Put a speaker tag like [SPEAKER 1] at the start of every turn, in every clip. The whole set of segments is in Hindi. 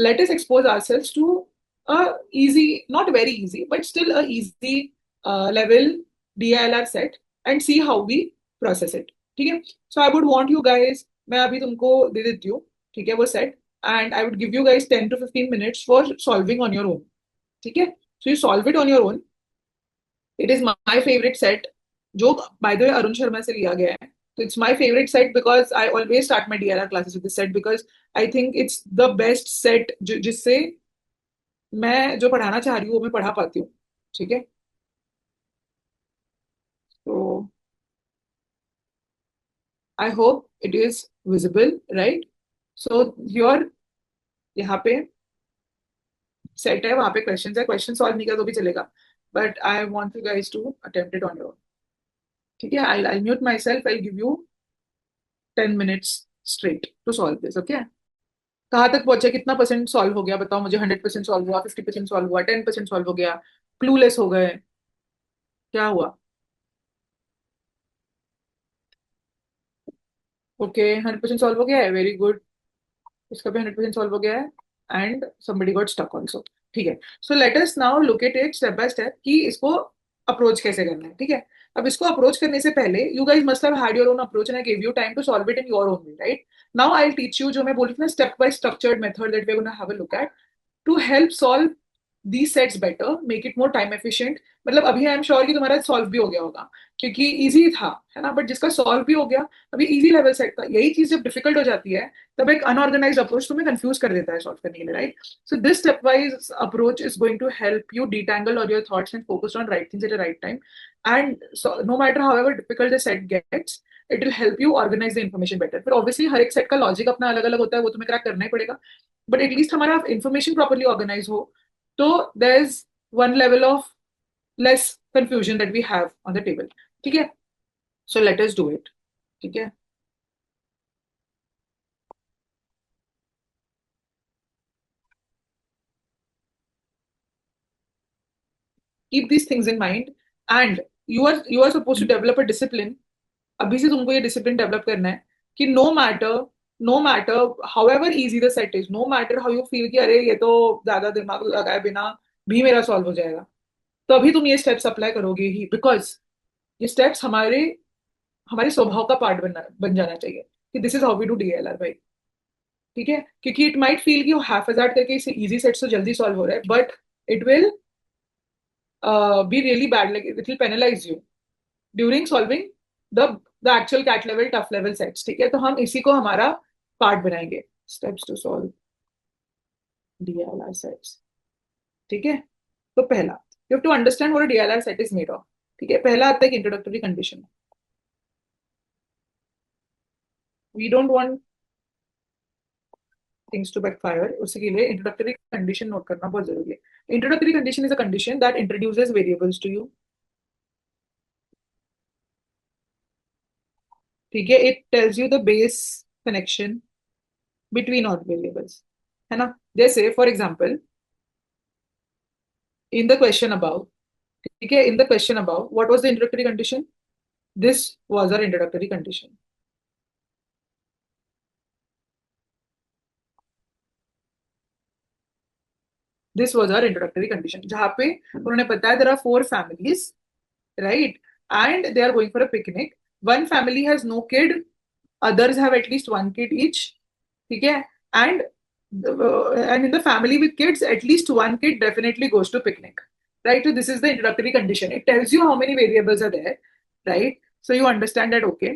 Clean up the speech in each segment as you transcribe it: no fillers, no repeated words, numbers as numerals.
[SPEAKER 1] let us expose ourselves to a easy, not very easy, but still a easy level DILR set and see how we process it. ठीक है? So I would want you guys, मैं अभी तुमको दे देती हूँ, ठीक है, वो set, and I would give you guys 10 to 15 minutes for solving on your own. ठीक है? So you solve it on your own. It is my favorite set, जो by the way Arun Sharma से लिया गया है. So it's my favorite set because I always start my DLR classes with this set because I think it's the best set जिससे मैं जो पढ़ाना चाह रही हूँ वो मैं पढ़ा पाती हूँ. ठीक है? तो I hope it is visible, right? So your यहाँ पे सेट है, वहां पे क्वेश्चन है, क्वेश्चन सॉल्व नहीं किया तो भी चलेगा, but I want you guys to attempt it on your. ठीक है? I mute myself, I give you 10 minutes straight to solve this. Okay? कहाँ तक पहुंचे, कितना परसेंट सॉल्व हो गया बताओ मुझे. 100% सॉल्व हुआ, 50% सॉल्व हुआ, 10% सॉल्व हो गया, क्लूलेस हो गए, क्या हुआ? ओके, 100% सॉल्व हो गया है, वेरी गुड. इसका भी 100% सॉल्व हो गया है, and somebody got stuck also. ठीक है? So let us now look at it step by step कि इसको अप्रोच कैसे करना है. ठीक है? अब इसको अप्रोच करने से पहले you guys must have had your own approach and I give you time to solve it in your own way, right? Now I teach you, जो मैं बोली थी ना, step by structured method that we are gonna have a look at to help solve these sets better, make it more time efficient. मतलब अभी आई एम श्योर कि तुम्हारा सॉल्व भी हो गया होगा क्योंकि इजी था, है ना, बट जिसका सॉल्व भी हो गया, अभी इजी लेवल सेट था. यही चीज जब डिफिकल्ट हो जाती है तब एक अनऑर्गेनाइज्ड अप्रोच तुम्हें कंफ्यूज कर देता है सॉल्व करने के लिए, right? So this step wise approach is going to help you detangle all your thoughts and focus on right things at the right time. And no matter how ever difficult the set gets, it will help you organise the information better. फिर ऑब्वियसली हर एक सेट का लॉजिक अपना अलग अलग होता है, वो तुम्हें क्रैक करना ही पड़ेगा, बट एटलीस्ट हमारा इन्फॉर्मेशन प्रॉपरली ऑर्गेनाइज हो तो there is one level of less confusion that we have on the table. ठीक है? So let us do it. ठीक है? Keep these things in mind, and you are supposed to develop a discipline. अभी से तुमको ये discipline develop करना है कि no matter however easy the set is, no matter how you feel कि अरे ये तो ज्यादा दिमाग लगाए बिना भी मेरा सॉल्व हो जाएगा, तो अभी तुम ये स्टेप्स अप्लाई करोगे ही, बिकॉज ये स्टेप्स हमारे हमारे स्वभाव का पार्ट बन जाना चाहिए कि this is how we do DLR, भाई. ठीक है? क्योंकि इट माइट फील कि वो हाफ हजार करके इसे इजी सेट तो जल्दी सॉल्व हो रहा है, but it will be really bad, like it will penalise you during solving the the actual CAT level tough level sets. ठीक है? तो हम इसी को हमारा पार्ट बनाएंगे, steps to solve DLR sets. ठीक है? तो पहला, you have to understand what a DLR set is made of. ठीक है? पहला आता है introductory condition. We don't want things to backfire, उसके लिए इंट्रोडक्टरी कंडीशन नोट करना बहुत जरूरी है. Introductory condition is a condition that introduces variables to you. ठीक है? It tells you the base connection between all variables, है ना? जैसे for example in the question about, ठीक है, in the question about what was the introductory condition? This was our introductory condition. This was our introductory condition, जहां पे उन्होंने बताया there are 4 families, right? And they are going for a picnic. One family has no kid, others have at least one kid each. ठीक है? And and in the family with kids, at least one kid definitely goes to picnic, right? So this is the introductory condition. It tells you how many variables are there, right? So you understand that, okay?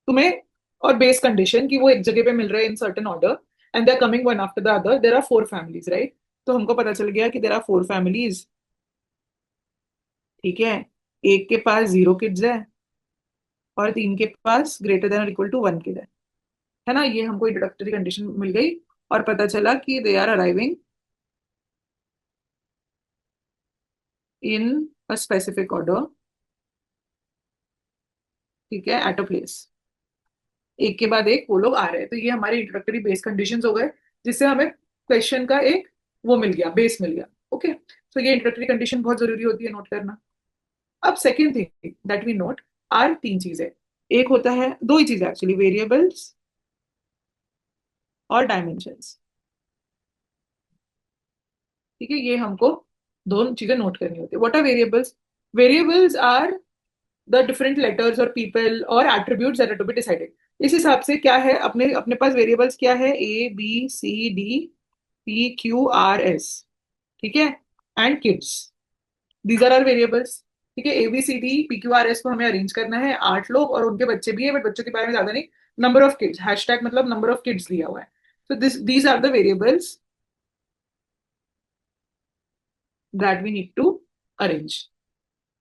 [SPEAKER 1] तुम्हें, और बेस कंडीशन कि वो एक जगह पे मिल रहे हैं in certain order and they are coming one after the other, there are 4 families, right? तो हमको पता चल गया कि देयर आर 4 families. ठीक है? एक के पास 0 kids है और 3 के पास ग्रेटर देन और इक्वल टू 1 kid है ना? ये हमको इंट्रोडक्टरी कंडीशन मिल गई और पता चला कि they are arriving in a specific order. ठीक है? एट अ प्लेस, एक के बाद एक वो लोग आ रहे हैं. तो ये हमारे इंट्रोडक्टरी बेस कंडीशंस हो गए, जिससे हमें क्वेश्चन का एक वो मिल गया, बेस मिल गया. ओके? तो ये इंट्रोडक्टरी कंडीशन बहुत जरूरी होती है नोट करना. अब second thing that we note are 3 चीजें. एक होता है, दो ही चीजें एक्चुअली, वेरिएबल्स और डायमेंशंस. ठीक है, ये हमको दोनों चीजें नोट करनी होती है. What are variables? Variables are the different letters और पीपल और attributes that are to be decided. इस हिसाब से क्या है, अपने अपने पास वेरिएबल्स क्या है, ABCDPQRS. ठीक है, and kids. These are are variables. ठीक है, ABCDPQRS को हमें अरेंज करना है, 8 लोग और उनके बच्चे भी है, बट बच्चों के बारे में ज्यादा नहीं. नंबर ऑफ किड्स, हैशटैग मतलब नंबर ऑफ किड्स दिया हुआ है. तो this these are the variables that we need to arrange.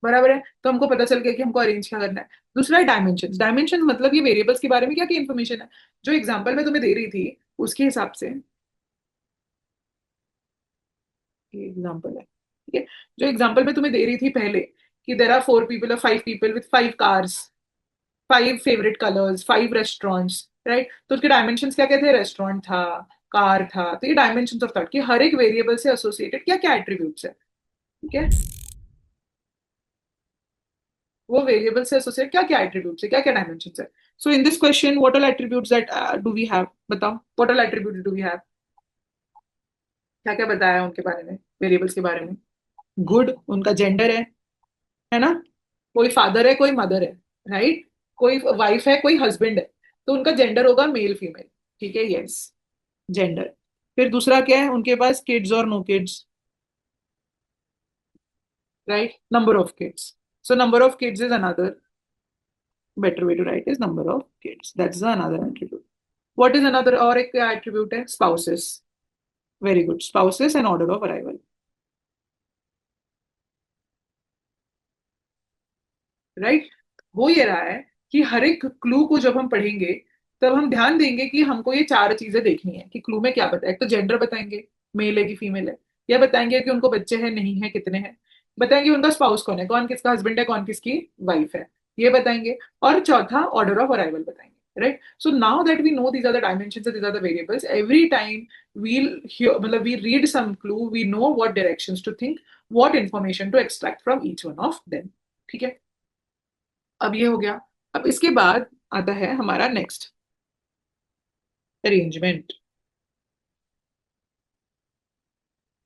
[SPEAKER 1] बराबर है, तो हमको पता चल गया कि हमको अरेंज क्या करना है. दूसरा है डायमेंशन. डायमेंशन मतलब ये वेरिएबल्स के बारे में क्या क्या इन्फॉर्मेशन है, जो एग्जांपल में तुम्हें दे रही थी उसके हिसाब से. ये एग्जांपल है, ठीक है, जो एग्जांपल में तुम्हें दे रही थी पहले, कि देर आर 4 पीपल और 5 people with 5 cars, 5 favourite colours, 5 restaurants. Right, तो उसके डायमेंशन क्या क्या थे, रेस्टोरेंट था, कार था. तो ये डायमेंशन ऑफ थॉट कि हर एक वेरिएबल से एसोसिएटेड क्या क्या एट्रीब्यूट्स है. ठीक है, वो वेरिएबल से एसोसिएट क्या क्या एट्रीब्यूट्स है, क्या क्या डायमेंशन है. So in this question what all attributes that do we have, बताओ what all attributes do we have. क्या क्या बताया उनके बारे में, वेरिएबल्स के बारे में. गुड, उनका जेंडर है ना. कोई फादर है, कोई मदर है, राइट. कोई वाइफ है, कोई हस्बैंड है, तो उनका जेंडर होगा मेल फीमेल. ठीक है, यस, जेंडर. फिर दूसरा क्या है उनके पास, किड्स और no kids, right. Number of kids. So number of kids is another better way to write is number of kids. That's the another attribute. What is another, और एक attribute है, spouses. Very good, spouses and order of arrival. Right. हो ये रहा है कि हर एक क्लू को जब हम पढ़ेंगे तब हम ध्यान देंगे कि हमको ये 4 चीजें देखनी है कि क्लू में क्या बताए. एक तो जेंडर बताएंगे, मेल है कि फीमेल है. या बताएंगे कि उनको बच्चे हैं नहीं है, कितने हैं. बताएंगे उनका स्पाउस कौन है, कौन किसका हस्बैंड है, कौन किसकी वाइफ है, ये बताएंगे. और चौथा ऑर्डर ऑफ अराइवल बताएंगे. Right, so now that we know these are the dimensions, these are the variables, every time we'll मतलब we read some clue, we know what directions to think, what information to extract from each one of them. ठीक है, अब ये हो गया. अब इसके बाद आता है हमारा नेक्स्ट, अरेंजमेंट.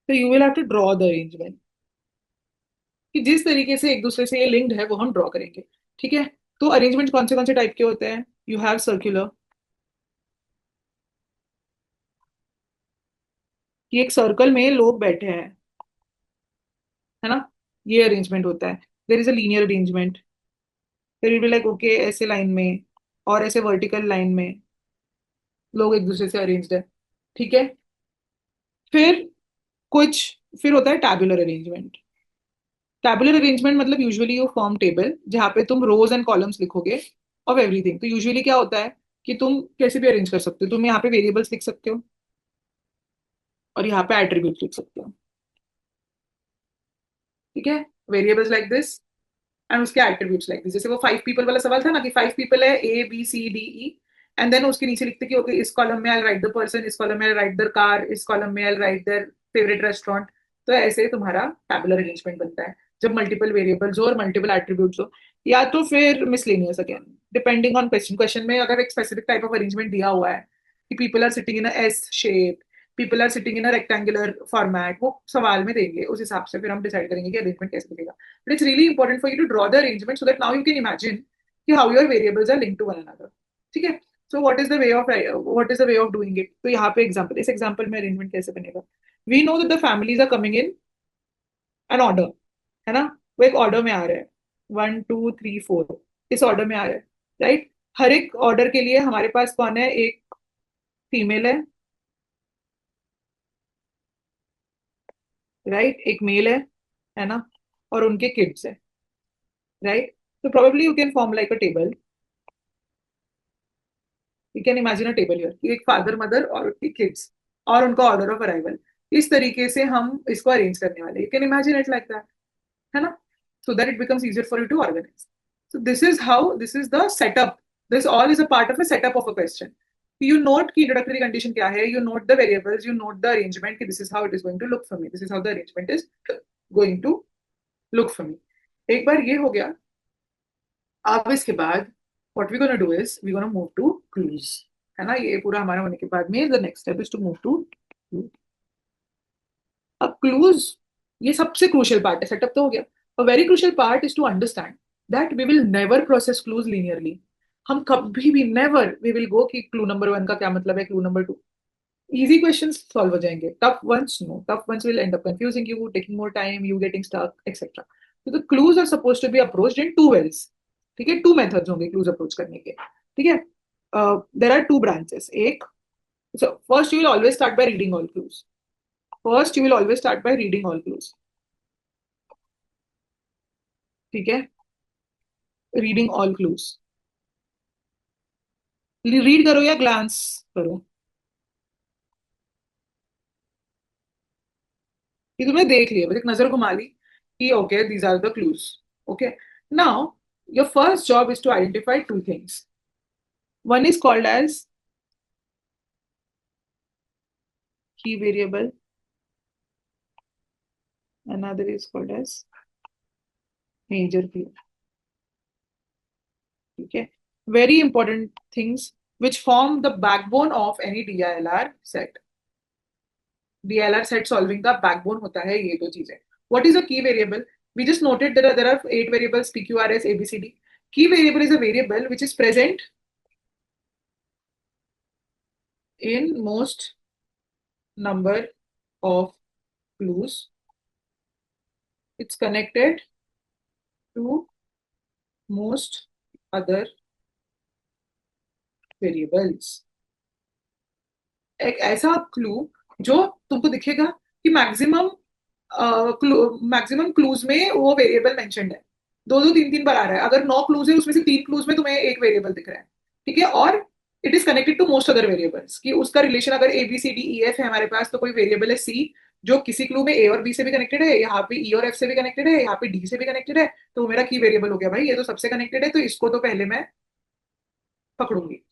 [SPEAKER 1] तो you will have to draw the arrangement, कि जिस तरीके से एक दूसरे से ये लिंक्ड है वो हम ड्रॉ करेंगे. ठीक है, तो अरेंजमेंट कौन से टाइप के होते हैं. यू हैव सर्कुलर, कि एक सर्कल में लोग बैठे हैं, है ना, ये अरेंजमेंट होता है. There is a linear arrangement, फिर बी लाइक ओके ऐसे लाइन में और ऐसे वर्टिकल लाइन में लोग एक दूसरे से अरेंज्ड है. ठीक है, फिर कुछ, फिर होता है टैबुलर अरेंजमेंट. टैबुलर अरेंजमेंट मतलब यूजुअली यू फॉर्म टेबल जहाँ पे तुम रोज एंड कॉलम्स लिखोगे ऑफ एवरीथिंग. तो यूजुअली क्या होता है कि तुम कैसे भी अरेंज कर सकते हो. तुम यहाँ पे वेरिएबल्स लिख सकते हो और यहाँ पे एट्रीब्यूट लिख सकते हो. ठीक है, वेरिएबल्स लाइक दिस एंड उसके एट्रीब्यूट्स लाइक दिस. जैसे वो 5 पीपल वाला सवाल था ना, कि 5 पीपल है, ABCDE, एंड देन उसके नीचे लिखते कि ओके इस कॉलम में आई राइट द पर्सन, इस कॉलम में आई राइट द कार, इस कॉलम में आई राइट देयर फेवरेट रेस्टोरेंट. तो ऐसे तुम्हारा टैबुलर अरेंजमेंट बनता है जब मल्टीपल वेरिएबल्स हो और मल्टीपल एट्रीब्यूट्स हो. या तो फिर miscellaneous again, depending on question. Question में अगर एक स्पेसिफिक टाइप ऑफ अरेंजमेंट दिया हुआ है कि people are sitting in S shape, people are sitting in a rectangular format, वो सवाल में देंगे, उस हिसाब से फिर हम डिसाइड करेंगे कि अरेंजमेंट कैसे दिखेगा. But it's really important for you to draw the arrangement so that now you can imagine कि how your variables are linked to one another. ठीक है, so what is the way of doing it. तो यहाँ पे एग्जाम्पल, इस एग्जाम्पल में अरेंजमेंट कैसे बनेगा. We know that the families are coming in an order, है ना, वो एक ऑर्डर में आ रहे हैं, 1 2 3 4, इस ऑर्डर में आ रहे हैं. राइट, हर एक ऑर्डर के लिए हमारे पास कौन है, एक फीमेल राइट, एक मेल है ना, और उनके किड्स है. राइट, तो probably you can form like a table. You can imagine a table here, एक फादर मदर और किड्स और उनका ऑर्डर ऑफ अराइवल. इस तरीके से हम इसको अरेंज करने वाले, you can imagine it like that, है ना, so that it becomes easier for you to organise. So this is how, this is the setup. This all is a part of a setup of a question. You note की इंट्रोडक्टरी कंडीशन क्या है, you note the variables, you note the arrangement कि this is how it is going to look for me, this is how the arrangement is going to look for me. एक बार ये हो गया, अब इसके बाद what we're gonna do is we're gonna move to clues. है ना, ये पूरा हमारा होने के बाद में the next step is to move to clue. अब क्लूज ये सबसे क्रूशियल पार्ट है, सेटअप तो हो गया। A very crucial part is to understand that we will never process clues linearly. हम कभी भी नेवर वी विल गो कि क्लू नंबर 1 का क्या मतलब है, clue number 2। Easy questions solve हो जाएंगे, tough ones no, tough ones will end up confusing you, taking more time, you getting stuck etcetera. तो the clues are suppose to be approached in two levels. ठीक है, टू मेथड्स होंगे क्लूज अप्रोच करने के। ठीक है, देर आर टू ब्रांचेस। एक, so first you will always start by reading all clues. First you will always start by reading all clues. ठीक है, रीडिंग ऑल क्लूज। रीड करो या ग्लांस करो, कि तुमने देख लिया, बस एक नजर घुमा ली कि okay these are the clues. Okay, now your first job is to identify two things. One is called as key variable, another is called as major clue. ठीक है, very important things which form the backbone of any DILR set. DLR set solving का backbone होता है ये दो चीजें। What is a key variable? We just noted that there are 8 variables P, Q, R, S, A, B, C, D. Key variable is a variable which is present in most number of clues. It's connected to most other variables. एक ऐसा क्लू जो तुमको दिखेगा कि मैक्सिमम क्लूज में वो वेरिएबल मेंशन्ड है, दो दो तीन तीन बार आ रहा है। अगर 9 क्लूज है उसमें से 3 क्लूज में तुम्हें एक वेरिएबल दिख रहा है। ठीक है, और it is connected to most other variables, कि उसका रिलेशन अगर A B C D E F है हमारे पास, तो कोई वेरिएबल है सी जो किसी क्लू में ए और बी से भी कनेक्टेड है, यहाँ पे ई और एफ से भी कनेक्टेड है, यहाँ पे डी से भी कनेक्टेड है, तो वो मेरा की वेरिएबल हो गया भाई, ये तो सबसे कनेक्टेड है, तो इसको तो पहले मैं पकड़ूंगी।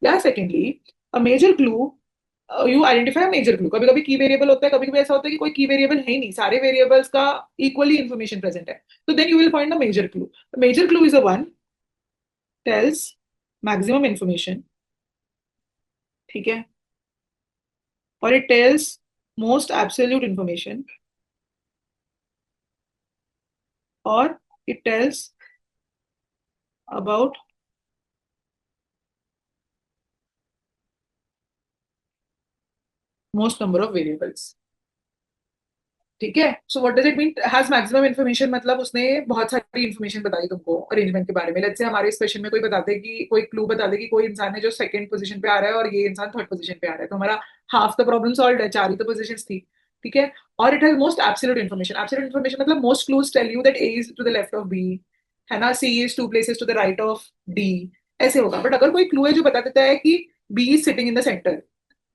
[SPEAKER 1] या secondly, a major clue, you identify major clue. कभी कभी की वेरिएबल होता है, कभी कभी ऐसा होता है कि कोई की वेरिएबल है ही नहीं, सारे वेरिएबल्स का इक्वली इंफॉर्मेशन प्रेजेंट है, तो then you will find the major clue. Major clue is a one tells maximum information. ठीक है, और it tells most absolute information, और it tells about most number of variables. ठीक है, so what does it mean has maximum information? मतलब उसने बहुत सारी इन्फॉर्मेशन बताई तुमको अरेंजमेंट के बारे में। लेट्स से हमारे इस क्वेश्चन में कोई बता दे कि कोई क्लू बता दे कि कोई इंसान है जो सेकंड पोजीशन पे आ रहा है और ये इंसान थर्ड पोजीशन पे आ रहा है, तो हमारा हाफ द प्रॉब्लम सॉल्व है, चार ही तो पोजीशंस थी। ठीक है, और it has most absolute information. Absolute information मतलब most clues tell you that A is to the left of B, है ना, C is 2 places to the right of D, ऐसे होगा। बट अगर कोई क्लू है जो बता देता है कि B is sitting in the centre,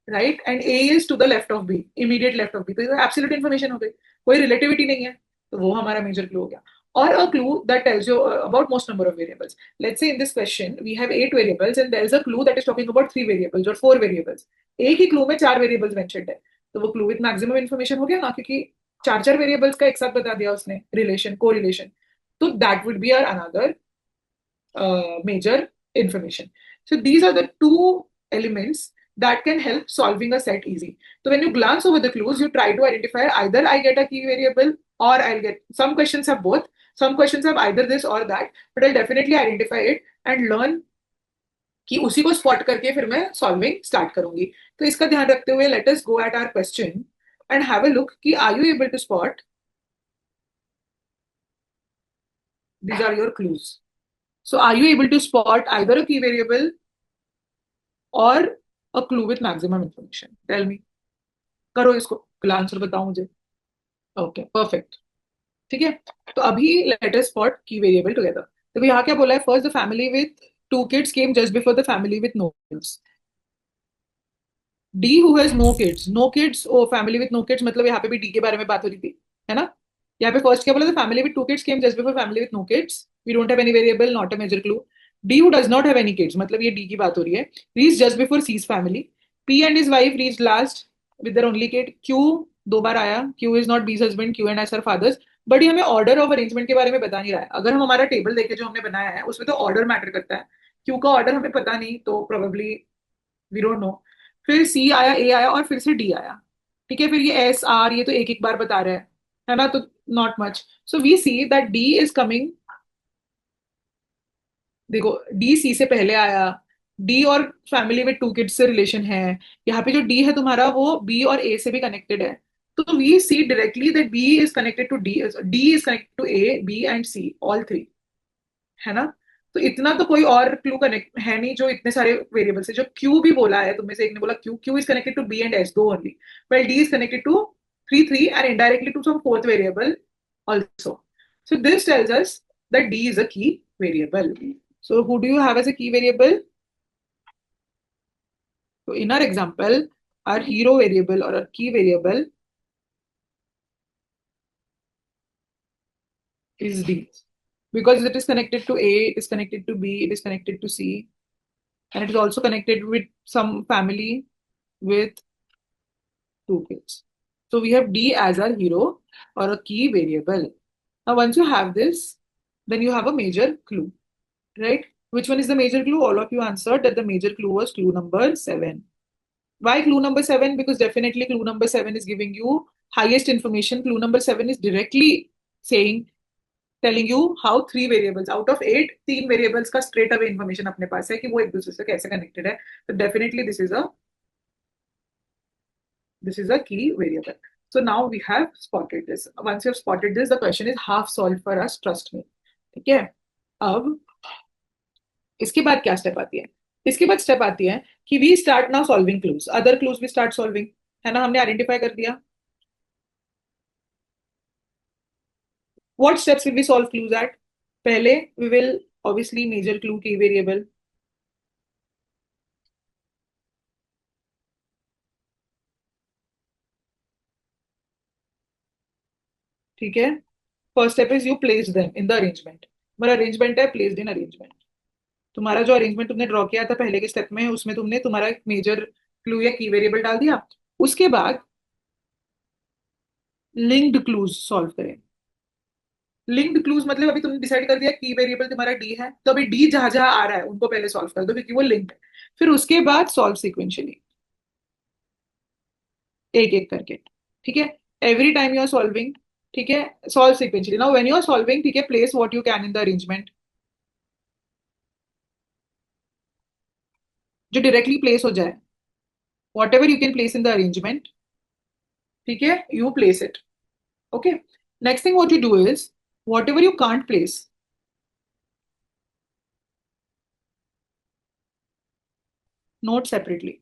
[SPEAKER 1] right, and A is to the left of B, immediate left of B, तो एब्सोल्यूट इन्फॉर्मेशन हो गई, कोई रिलेटिविटी नहीं है, तो वो हमारा मेजर क्लू हो गया। और a clue that tells you about most number of variables. Let's say in this question we have 8 variables and there is a clue that is talking about 3 variables or 4 variables. एक ही क्लू में 4 variables mentioned है, तो वो क्लू विथ मैक्सिमम इन्फॉर्मेशन हो गया ना, क्योंकि चार चार वेरिएबल्स का एक साथ बता दिया उसने, रिलेशन को रिलेशन, तो that would be are another major information. So these are the two elements that can help solving a set easy. So when you glance over the clues, you try to identify either I get a key variable or I'll get, some questions have both, some questions have either this or that, but I'll definitely identify it and learn कि उसी को स्पॉट करके फिर मैं सॉल्विंग स्टार्ट करूंगी। तो इसका ध्यान रखते हुए let us go at our question and have a look कि are you able to spot, these are your clues. So are you able to spot either a key variable और a clue with maximum information? Tell me, करो इसको, आंसर बताओ मुझे। ओके परफेक्ट, ठीक है। तो अभी let us spot key variable together. तो यहाँ क्या बोला है, first the family with 2 kids came just before the family with no kids. D who has no kids, no kids, O family with no kids, मतलब यहाँ पे भी डी के बारे में बात हो रही थी, है ना। यहाँ पे फर्स्ट क्या बोला था, family with 2 kids came just before family with no kids, we don't have any variable, not a major clue. D who does not have any kids, मतलब ये डी की बात हो रही है, reach just before C's family. P and his wife reach last with their only kid. Q दो बार आया, Q is not B's husband, Q and S are fathers, but ये हमें ऑर्डर ऑफ अरेंजमेंट के बारे में बता नहीं रहा है। अगर हम हमारा टेबल देखे जो हमने बनाया है उसमें तो ऑर्डर मैटर करता है, क्यू का ऑर्डर हमें पता नहीं, तो प्रोबेबली वी डोंट नो। फिर सी आया, ए आया और फिर से डी आया। ठीक है, फिर ये एस आर ये तो एक एक बार बता रहा है ना, तो not much. So we see that D is coming, देखो डी सी से पहले आया, डी और फैमिली में टू किड्स से रिलेशन है, यहाँ पे जो डी है तुम्हारा वो बी और ए से भी कनेक्टेड है। तो we see directly that B is connected to D, D is connected to A B and C all three, है ना। तो इतना तो कोई और क्लू कनेक्ट है नहीं जो इतने सारे वेरिएबल से, जो क्यू भी बोला है, तुम में से एक ने बोला Q, Q is connected to B and S दो only, well D is connected to three three and indirectly to some fourth variable also. So this tells us that D is a key variable. So who do you have as a key variable? So in our example, our hero variable or our key variable is D. Because it is connected to A, it is connected to B, it is connected to C, and it is also connected with some family with two kids. So we have D as our hero or a key variable. Now once you have this, then you have a major clue, right? Which one is the major clue? All of you answered that the major clue was clue number 7. Why clue number 7? Because definitely clue number 7 is giving you highest information. Clue number 7 is directly saying, telling you how three variables out of 8, तीन variables का straight away information अपने पास है कि वो एक दूसरे से कैसे connected है. So definitely this is a key variable. So now we have spotted this. Once you have spotted this, the question is half solved for us. Trust me. ठीक है. अब इसके बाद क्या स्टेप आती है? इसके बाद स्टेप आती है कि we start now solving clues, other clues भी स्टार्ट सॉल्विंग, है ना, हमने आइडेंटिफाई कर दिया। What steps will we solve clues at? पहले we will obviously major clue की वेरिएबल, ठीक है। First step is you place them in the arrangement, तुम्हारा अरेंजमेंट है प्लेस्ड इन अरेंजमेंट। तुम्हारा जो अरेंजमेंट तुमने ड्रॉ किया था पहले के स्टेप में, उसमें तुमने तुम्हारा एक मेजर क्लू या की वेरिएबल डाल दिया। उसके बाद लिंक्ड क्लूज सॉल्व करें। लिंक्ड क्लूज मतलब अभी तुमने डिसाइड कर दिया की वेरिएबल तुम्हारा डी है, तो अभी डी जहां जहां आ रहा है उनको पहले सॉल्व कर दो क्योंकि वो लिंक्ड है। फिर उसके बाद सॉल्व सिक्वेंशियली, एक एक करके, ठीक है। Every time you are solving, ठीक है, solve sequentially. Now when you are solving, ठीक है, place what you can in the arrangement, जो डायरेक्टली प्लेस हो जाए, whatever you can place in the arrangement, ठीक है, you place it. Okay, next thing what you do is whatever you can't place, note separately.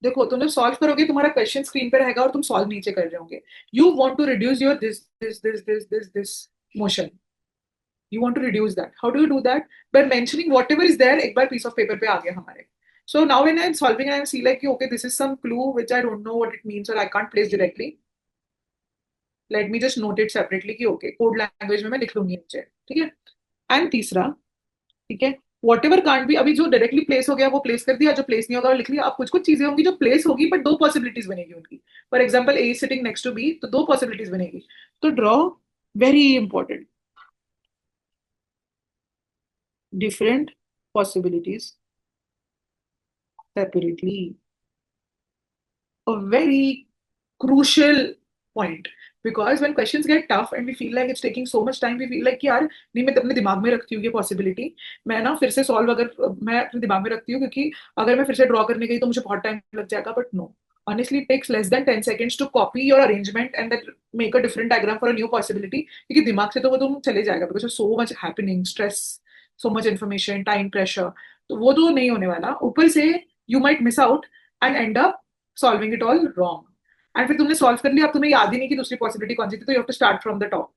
[SPEAKER 1] देखो तुम जब सॉल्व करोगे तुम्हारा क्वेश्चन स्क्रीन पे रहेगा और तुम सॉल्व नीचे कर रहे होंगे। You want to reduce your this motion, you want to reduce that. How do you do that? By mentioning whatever is there, एक बार piece of paper पे आ गया हमारे। So now when I'm solving and I see like okay this is some clue which I don't know what it means or I can't place directly, let me just note it separately कि okay code language में मैं लिख लूंगी नीचे, ठीक है। एंड तीसरा, ठीक है, वॉट एवर कांट भी, अभी जो डायरेक्टली प्लेस हो गया वो प्लेस कर दिया, जो प्लेस नहीं होगा वो लिख लिया। अब कुछ कुछ चीजें होंगी जो प्लेस होगी बट दो पॉसिबिलिटीज बनेगी उनकी। For example A sitting next to B, तो दो पॉसिबिलिटीज बनेगी। तो draw, very important, different possibilities separately, a very crucial point, because when questions get tough and we feel like it's taking so much time, we feel like कि यार नहीं मैं अपने दिमाग में रखती हूँ ये पॉसिबिलिटी, मैं ना फिर से सॉल्व, अगर मैं अपने दिमाग में रखती हूँ क्योंकि अगर मैं फिर से ड्रॉ करने गई तो मुझे बहुत टाइम लग जाएगा, but no, honestly it takes less than 10 seconds to copy your arrangement and then make a different diagram for a new possibility, क्योंकि दिमाग से तो वो तुम चले जाएगा because of so much happening, stress, so much information, time pressure, तो वो तो नहीं होने वाला। ऊपर से you might miss out and end up solving it all wrong, and फिर तुमने सॉल्व कर लिया, अब तुम्हें याद ही नहीं कि दूसरी पॉसिबिलिटी कौन सी थी, तो you have to start from the top.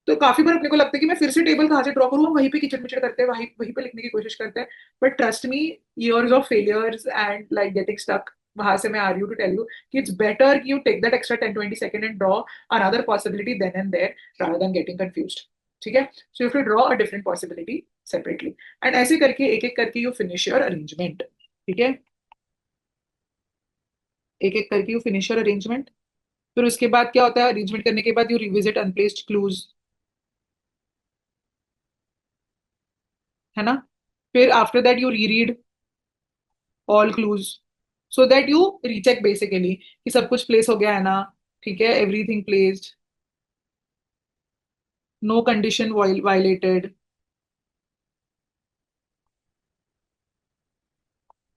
[SPEAKER 1] तो काफी बार अपने को लगता है कि मैं फिर से टेबल कहाँ से ड्रॉ करूँ, हम वहीं पे किचन मिचड़ करते हैं, वहीं वहीं पे लिखने की कोशिश करते हैं। But trust me, years of failures and like getting stuck, वहां से मैं आ रही हूँ टू टेल यू कि इट्स बेटर कि you take that extra 10-20 second and draw another possibility then and there rather than getting confused, ठीक है। So you have to draw a different possibility separately, and ऐसे करके एक एक करके यू फिनिश योर अरेंजमेंट, ठीक है, एक एक करके यू फिनिश योर अरेंजमेंट। फिर उसके बाद क्या होता है, अरेंजमेंट करने के बाद यू रिविजिट अनप्लेस्ड क्लूज, है ना। फिर after that you reread all clues, so that you recheck basically कि सब कुछ प्लेस हो गया है ना, ठीक है, everything placed, no condition violated.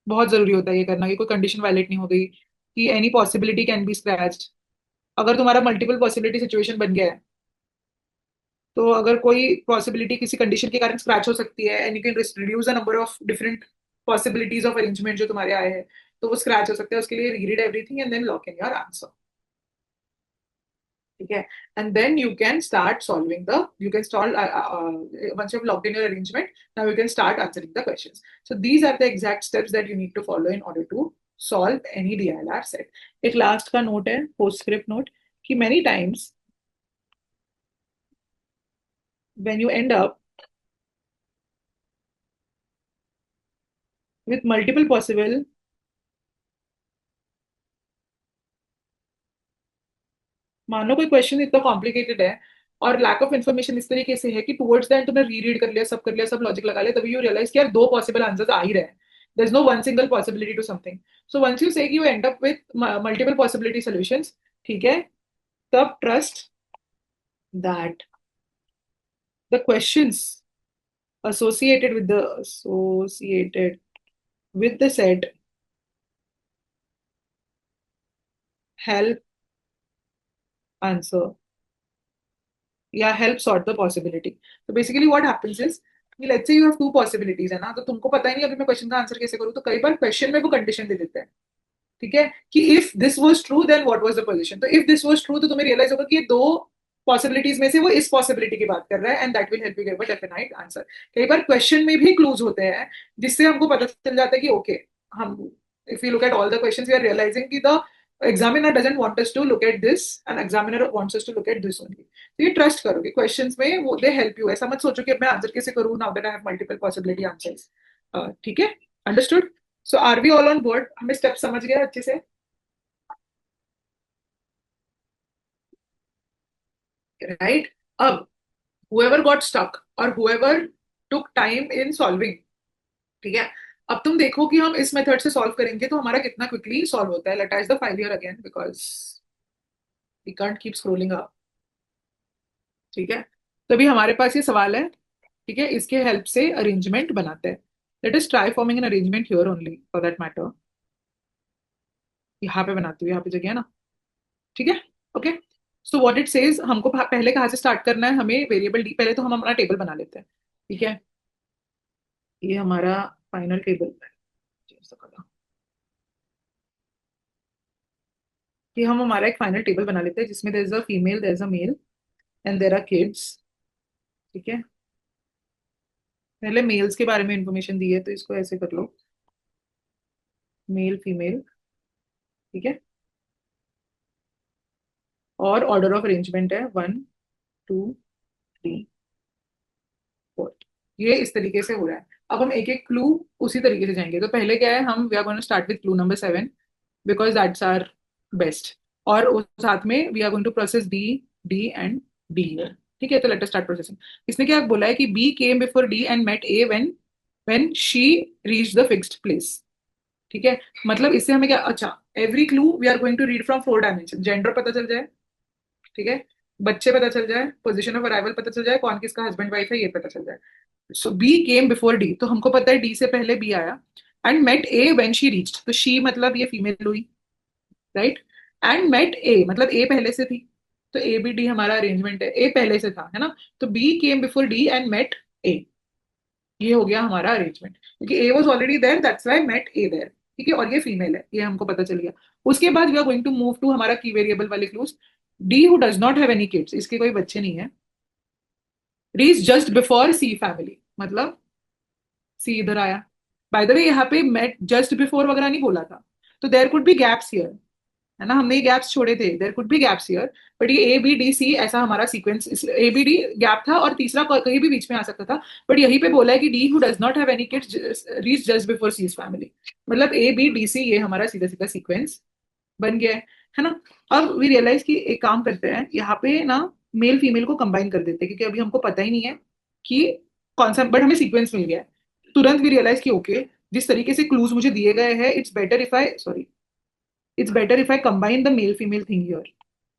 [SPEAKER 1] बहुत जरूरी होता है ये करना कि कोई कंडीशन वायलेट नहीं हो गई, कि any possibility can be scratched. अगर तुम्हारा मल्टीपल पॉसिबिलिटी सिचुएशन बन गया है, तो अगर कोई पॉसिबिलिटी किसी कंडीशन के कारण स्क्रैच हो सकती है, and you can reduce the number of different possibilities of arrangement जो तुम्हारे आए हैं, तो वो स्क्रैच हो सकता है। उसके लिए read everything and then lock in your answer, ठीक है। And then you can start solving the, you can start once you've logged in your arrangement, now you can start answering the questions. So these are the exact steps that you need to follow in order to solve any DLR set. एक लास्ट का नोट है, पोस्टस्क्रिप्ट नोट, कि many times when you end up with multiple possible, मानो कोई क्वेश्चन इतना कॉम्प्लिकेटेड है और लैक ऑफ इन्फॉर्मेशन इस तरीके से है कि टुवर्ड्स द एंड तुमने रीड कर लिया, सब कर लिया, सब लॉजिक लगा लिया, तभी यू रियलाइज कि यार दो पॉसिबल आंसर्स आ ही रहे हैं, there is no one single possibility to something. So once you say कि you end up with multiple possibility solutions, ठीक है, तब trust that the questions associated with the set help answer या हेल्प सॉर्ट द पॉसिबिलिटी। तो बेसिकली व्हाट हैपेंस इज कि let's say you have two possibilities है ना, तो तुमको पता ही नहीं अभी मैं क्वेश्चन का आंसर कैसे करूँ, तो कई बार क्वेश्चन में वो कंडीशन दे देते हैं, ठीक है, कि if this was true then what was the position. तो इफ दिस वाज ट्रू तो तुम्हें रियलाइज होगा कि ये दो पॉसिबिलिटीज में से वो इस पॉसिबिलिटी की बात कर रहा है, and that will help you give a definite answer. कई बार क्वेश्चन में भी क्लूज होते हैं जिससे हमको पता चल जाता है कि ओके, हम if you look at all the questions we are realising कि the examiner doesn't want us to look at this, and examiner wants us to look at this only। तो ये ट्रस्ट करोगे क्वेश्चंस में, वो दे हेल्प यू। ऐसा मत सोचो कि अब मैं आंसर कैसे करूँ now that I have multiple possibility answers, ठीक है, understood. So are we all on board, हमें स्टेप समझ गया अच्छे से, राइट। अब whoever got stuck or whoever took time in solving, ठीक है, अब तुम देखो कि हम इस मेथड से सॉल्व करेंगे तो हमारा कितना क्विकली सॉल्व होता है। Let us the file here again because we can't keep scrolling up, ठीक है। तो अभी हमारे पास ये सवाल है, ठीक है, इसके हेल्प से अरेंजमेंट बनाते हैं। Let us try forming an arrangement here only for that matter. यहाँ पे बनाती हूँ, यहाँ पे जगह है ना, ठीक है, okay. So what it says, हमको पहले कहाँ से स्टार्ट करना है, हमें वेरिएबल डी, पहले तो हम अपना टेबल बना लेते हैं, ठीक है। ये हमारा फाइनल टेबल है कि हम हमारा एक फाइनल टेबल बना लेते हैं जिसमें there is a female, there is a male and there are kids, ठीक है। पहले मेल्स के बारे में इंफॉर्मेशन दी है तो इसको ऐसे कर लो, मेल फीमेल, ठीक है। और ऑर्डर ऑफ अरेंजमेंट है 1 2 3 4, ये इस तरीके से हो रहा है। अब हम एक एक क्लू उसी तरीके से जाएंगे। तो पहले क्या है, हम we are going to start with clue number 7 because that's are best. और साथ में we are going to process B, D and D, ठीक है। तो लेट अस स्टार्ट प्रोसेसिंग। इसने क्या बोला है कि B came before D and met A when she reach the fixed place, ठीक है। मतलब इससे हमें क्या, अच्छा, every clue we are going to read from 4 dimension, gender पता चल जाए, ठीक है, बच्चे पता चल जाए, पोजीशन ऑफ अराइवल पता चल जाए, कौन किसका हस्बैंड वाइफ है ये पता चल जाए। So B came before D, तो हमको पता है डी से पहले बी आया। And met A when she reached, तो शी मतलब ये फीमेल हुई, राइट। एंड मेट ए मतलब ए पहले से थी, तो ए बी डी हमारा अरेंजमेंट है, ए पहले से था, है ना। तो B came before D and met A, ये हो गया हमारा अरेंजमेंट, क्योंकि A was already there that's why met A there, ठीक है। और ये फीमेल है, ये हमको पता चल गया। उसके बाद we are going to move to हमारा की वेरिएबल वाले clues. D who does not have any kids, इसके कोई बच्चे नहीं है, reach just before C family, मतलब सी इधर आया। बाय द वे यहाँ पे मेट जस्ट बिफोर वगैरह नहीं बोला था, तो there could be gaps here, है ना, हमने ये गैप्स छोड़े थे, there could be gaps here. But ये ए बी डी सी ऐसा हमारा sequence, A B D gap था और तीसरा कहीं भी बीच में आ सकता था। बट यहीं पे बोला है कि D who does not have any kids reach just before C family, मतलब ए बी डी सी ये हमारा सीधा सीधा सीक्वेंस बन गया है ना। अब वी रियलाइज कि एक काम करते हैं यहाँ पे ना, मेल फीमेल को कंबाइन कर देते हैं, क्योंकि अभी हमको पता ही नहीं है कि कौन सा, बट हमें सीक्वेंस मिल गया है। तुरंत भी रियलाइज कि ओके, जिस तरीके से क्लूज मुझे दिए गए हैं, it's better if I combine the male female thing here.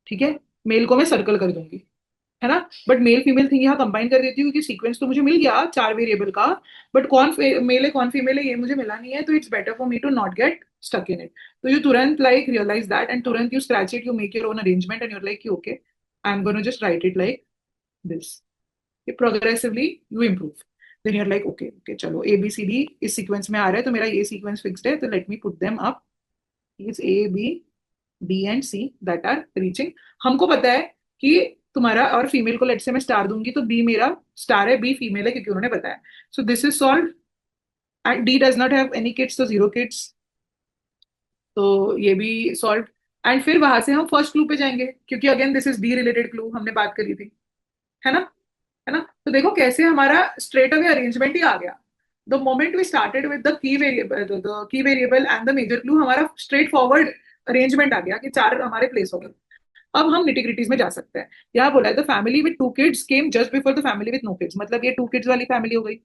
[SPEAKER 1] ठीक है, मेल को मैं सर्कल कर दूंगी, है ना, बट मेल फीमेल थिंग यहाँ कंबाइन कर देती हूँ क्योंकि सीक्वेंस तो मुझे मिल गया चार वेरिएबल का, बट कौन मेल है कौन फीमेल है ये मुझे मिला नहीं है, तो it's better for me to not get stuck in it. तो यू तुरंत लाइक रियलाइज दैट एंड तुरंत you scratch it, you make your own arrangement and you're like okay I am gonna just write it like this, progressively you improve. Then you're like okay okay चलो ए बी सी डी इस सीक्वेंस में आ रहा है तो मेरा ये सीक्वेंस फिक्स्ड है, तो let me put them up, is A B D and C that are reaching. हमको पता है कि तुम्हारा और फीमेल को लेट से मैं स्टार दूंगी तो बी मेरा स्टार है, बी फीमेल है क्योंकि उन्होंने बताया, सो this is solve. And D does not have any kids तो जीरो किड्स, तो ये भी सॉल्व। एंड फिर वहां से हम फर्स्ट क्लू पे जाएंगे क्योंकि again this is D related clue हमने बात करी थी, है ना, है ना। तो देखो कैसे हमारा स्ट्रेट अवे अरेंजमेंट ही आ गया। The moment we started with the key variable and the major clue, हमारा स्ट्रेट फॉरवर्ड अरेंजमेंट आ गया कि चार हमारे प्लेस हो गए। अब हम निटिग्रिटीज में जा सकते हैं। यहाँ बोला है the family with two kids came just before the family with no kids, मतलब ये टू किड्स वाली फैमिली हो गई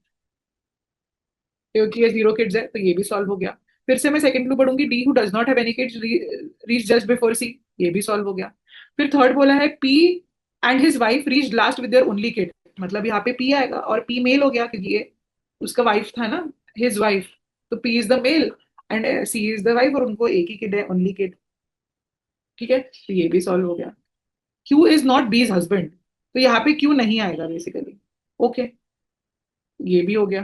[SPEAKER 1] क्योंकि ये जीरो किड्स है, तो ये भी सॉल्व हो गया। फिर से मैं सेकंड क्लू पढ़ूंगी, D who does not have any kids reach just before C, ये भी सॉल्व हो गया। फिर थर्ड बोला है P and his wife reach last with their only kid, मतलब यहाँ पे पी आएगा और पी मेल हो गया क्योंकि ये उसका वाइफ था ना, हिज वाइफ, तो P is the male and C is the wife और उनको एक ही किड है, ओनली किड। ठीक है, तो ये भी सॉल्व हो गया। Q is not B's husband, तो यहाँ पे क्यू नहीं आएगा बेसिकली। ओके, ये भी हो गया।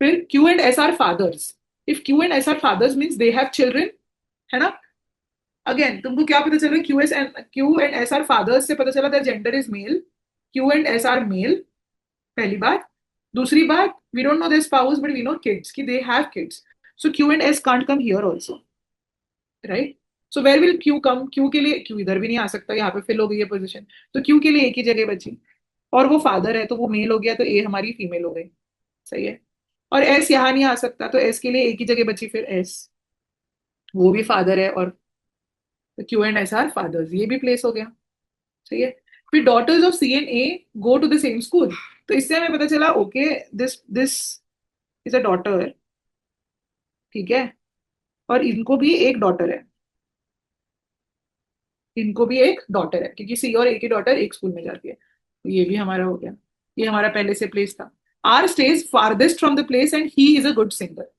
[SPEAKER 1] फिर Q and S are fathers, if Q and S are fathers means they have children, है ना। अगेन तुमको क्या पता चल रहा है, Q and S are fathers से पता चला that gender is male, Q and S are male, पहली बात। दूसरी बात, we don't know their spouse but we know kids कि they have kids, so Q and S can't come here also, right. So where will Q come, Q के लिए क्यू इधर भी नहीं आ सकता, यहाँ पे फिल हो गई है पोजीशन, तो क्यू के लिए एक ही जगह बची और वो फादर है तो वो मेल हो गया, तो ए हमारी फीमेल हो गई, सही है। और एस यहाँ नहीं आ सकता तो एस के लिए एक ही जगह बची फिर एस, वो भी फादर है, और Q and S are fathers, ये भी प्लेस हो गया, सही है। फिर daughters of C and A go to the same school, तो इससे हमें पता चला okay this this is a daughter, ठीक है, और इनको भी एक डॉटर है, इनको भी एक डॉटर है क्योंकि सी और ए की डॉटर एक स्कूल में जाती है, तो ये भी हमारा हो गया। ये हमारा पहले से प्लेस था। R stays farthest from the place and he is a good singer,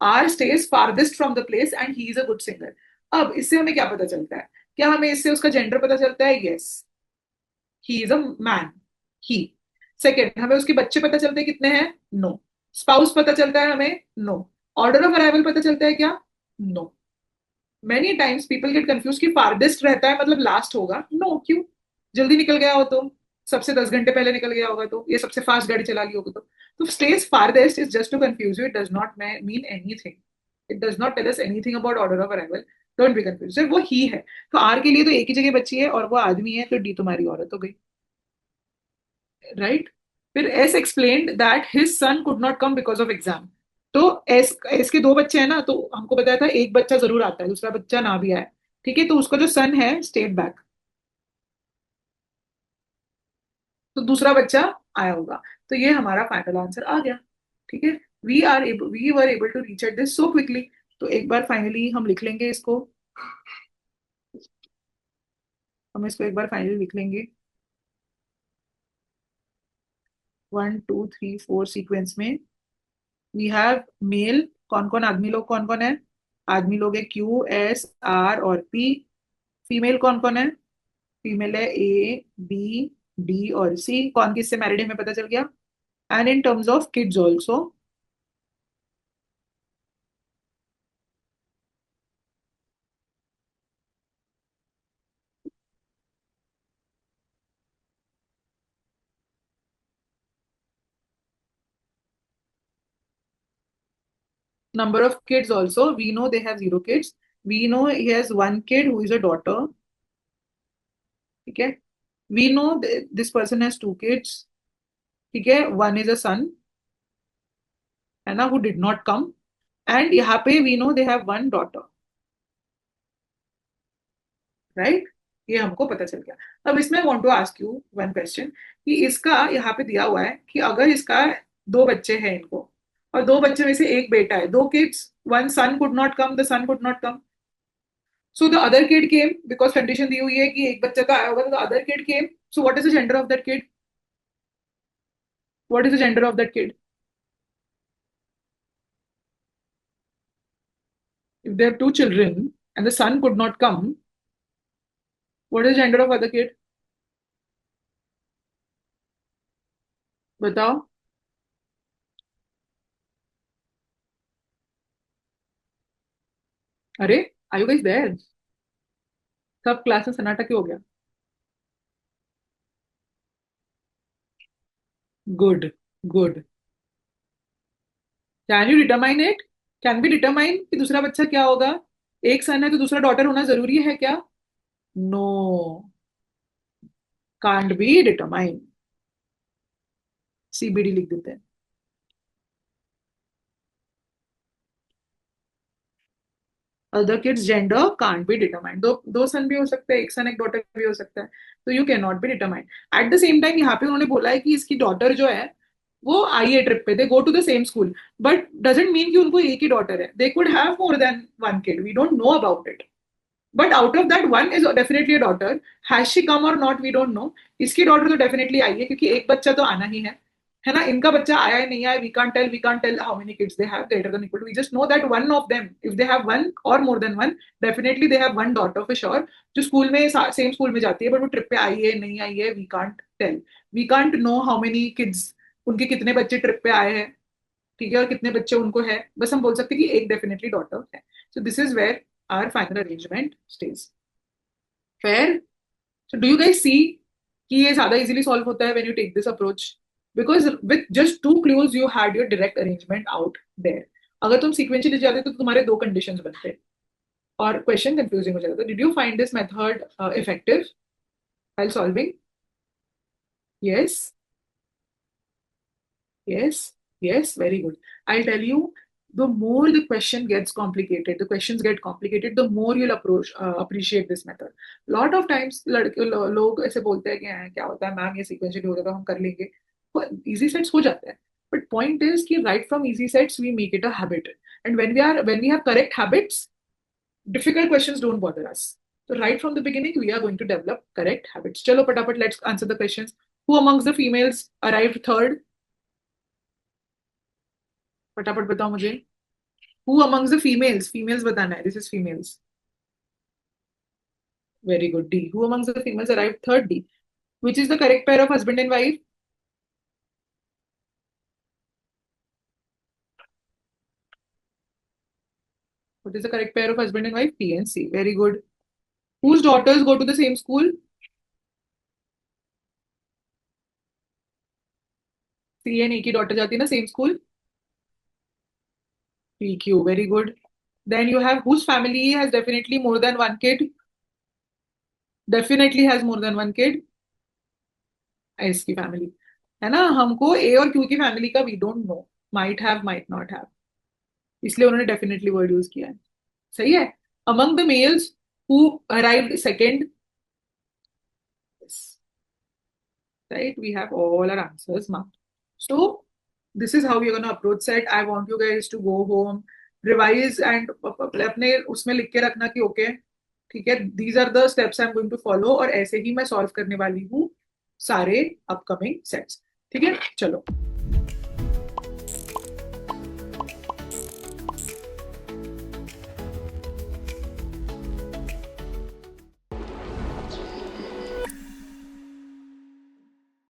[SPEAKER 1] R stays farthest from the place and he is a good singer. अब इससे हमें क्या पता चलता है, क्या हमें इससे उसका जेंडर पता चलता है, yes, he is a man, he. Second, हमें उसके बच्चे पता चलते हैं कितने हैं, नो। स्पाउस पता चलता है हमें, नो। ऑर्डर ऑफ अराइवल पता चलता है क्या, no. Many times people get confuse कि फारदेस्ट रहता है मतलब लास्ट होगा, नो, क्यों, जल्दी निकल गया हो तो, सबसे 10 घंटे पहले निकल गया होगा तो, ये सबसे फास्ट गाड़ी चला ली होगी तो stays farthest is just to confuse you, it does not mean anything, it does not tell us anything about order of arrival, don't be confuse, वो ही है। तो आर के लिए तो एक ही जगह बची है और वो आदमी है, तो डी तुम्हारी औरत हो गई, राइट। फिर S explained that his son could not come because of exam, तो एस एस के दो बच्चे हैं ना, तो हमको बताया था एक बच्चा जरूर आता है, दूसरा बच्चा ना भी आए, ठीक है, तो उसका जो सन है स्टेट बैक, तो दूसरा बच्चा आया होगा, तो ये हमारा फाइनल आंसर आ गया, ठीक है। We were able to reach at this so quickly, तो एक बार फाइनली हम लिख लेंगे इसको, हम इसको एक बार फाइनली लिख लेंगे 1 2 3 4 सीक्वेंस में। वी हैव मेल, कौन कौन आदमी लोग कौन कौन है, आदमी लोग है क्यू एस आर और पी। फीमेल कौन कौन है, फीमेल है ए बी डी और सी, कौन किससे मैरिड है हमें पता चल गया। And in terms of kids also, number of kids also, we know they have zero kids, we know he has one kid who is a daughter, ठीक है। we know this person has two kids, ठीक है, one is a son, है ना, who did not come, and यहाँ पे we know they have one daughter, right, ये हमको पता चल गया। अब इसमें want to ask you one question कि इसका यहाँ पे दिया हुआ है कि अगर इसका दो बच्चे हैं इनको, और दो बच्चे में से एक बेटा है, दो kids, one son could not come, the son could not come, so the other kid came, because condition दी हुई है कि एक बच्चा का आया होगा, तो the other kid came, so what is the gender of that kid? What is the gender of that kid? If they have two children and the son could not come, what is the gender of other kid? बताओ. अरे, are you guys there? सब क्लास में सन्नाटा क्यों हो गया? Good, good. Can you determine it? Can be determine कि दूसरा बच्चा क्या होगा? एक सन है तो दूसरा डॉटर होना जरूरी है क्या? No, can't be determine. CBD लिख देते हैं. Other kids gender can't be determined. दो दो सन भी हो सकते हैं, एक सन एक डॉटर भी हो सकता है, तो you can not be determined. At the same time यहाँ पे उन्होंने बोला है कि इसकी डॉटर जो है वो आई है ट्रिप पे, they go to the same school, but doesn't mean कि उनको एक ही डॉटर है. They could have more than one kid, we don't know about it, but out of that one is definitely a daughter. Has she come or not we don't know. इसकी डॉटर तो डेफिनेटली आई है, क्योंकि एक बच्चा तो आना ही है ना. इनका बच्चा आया है नहीं आया, we can't tell how many kids they have greater than equal. We just know that one of them, if they have one or more than one, definitely they have one daughter for sure, जो स्कूल में सेम स्कूल में जाती है, बट वो ट्रिप पे आई है नहीं आई है, we can't tell. We can't know how many kids, उनके कितने बच्चे ट्रिप पे आए हैं, ठीक है, और कितने बच्चे उनको है. बस हम बोल सकते हैं कि एक डेफिनेटली डॉटर है. So this is where our final arrangement stage. Fair? So do you guys see कि ये ज्यादा इजीली सॉल्व होता है when you take this approach, because with just two clues you had your direct arrangement out there. अगर तुम सीक्वेंशियली जाते तो तुम्हारे दो कंडीशंस बनते और क्वेश्चन कंफ्यूजिंग हो जाता. Did you find this method effective while solving? Yes, yes, yes, very good. I'll tell you, the more the question gets complicated, the questions get complicated, the more you'll appreciate this method. Lot of times लड़के लोग ऐसे बोलते हैं कि क्या होता है मैम, ये सीक्वेंशियली होता है तो हम कर लेंगे, इजी सेट्स हो जाते हैं. बट पॉइंट इज कि right from easy sets we make it a habit, and when we have correct habits, difficult questions don't bother us. So right from the beginning we are going to develop correct habits. Chalo patapat, let's answer the questions. Who amongst the females arrived third? फटाफट बताओ मुझे. Who amongst the females? Females बताना है. This is females. Very good. D. Who amongst the females arrived third? D. Which is the correct pair of husband and wife? What is the correct pair of husband and wife? P and C. Very good. Whose daughters go to the same school? C and A की daughter जाती है ना same school? P, Q. Very good. Then you have whose family has definitely more than one kid? Definitely has more than one kid. S की family. है ना, हमको A और Q की फैमिली का we don't know. Might have, might not have, इसलिए उन्होंने डेफिनेटली वर्ड यूज किया है. सही है. Among the males who arrived second? Right, we have all our answers marked. So this is how we're going to approach set. I want you guys to go home, revise and अपने उसमें लिख के रखना कि ओके ठीक है, these are the steps I'm going to follow, और ऐसे ही मैं सॉल्व करने वाली हूँ सारे अपकमिंग सेट्स. ठीक है, चलो.